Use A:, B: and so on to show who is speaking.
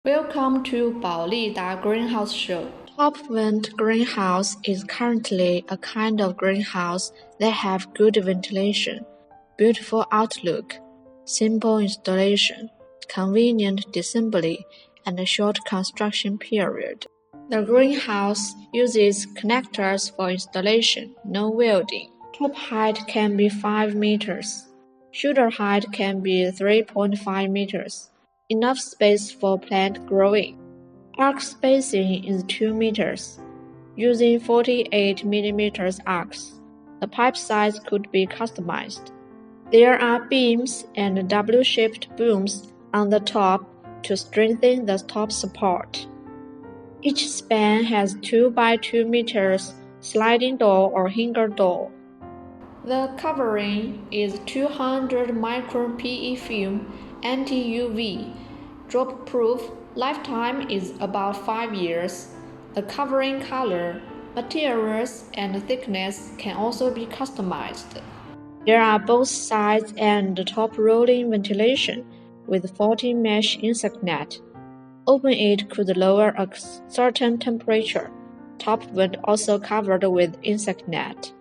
A: Welcome to Baolida Greenhouse Show.
B: Top vent greenhouse is currently a kind of greenhouse that have good ventilation, beautiful outlook, simple installation, convenient disassembly, and a short construction period. The greenhouse uses connectors for installation, no welding. Top height can be 5 meters. Shoulder height can be 3.5 meters. Enough space for plant growing. Arc spacing is 2 meters. Using 48 mm arcs, the pipe size could be customized. There are beams and W-shaped booms on the top to strengthen the top support. Each span has 2 by 2 meters sliding door or hanger door.
A: The covering is 200 micron PE film, anti-UV, drop-proof. Lifetime is about 5 years. The covering color, materials, and thickness can also be customized.
B: There are both sides and top rolling ventilation with 14 mesh insect net. Open it could lower a certain temperature. Top vent also covered with insect net.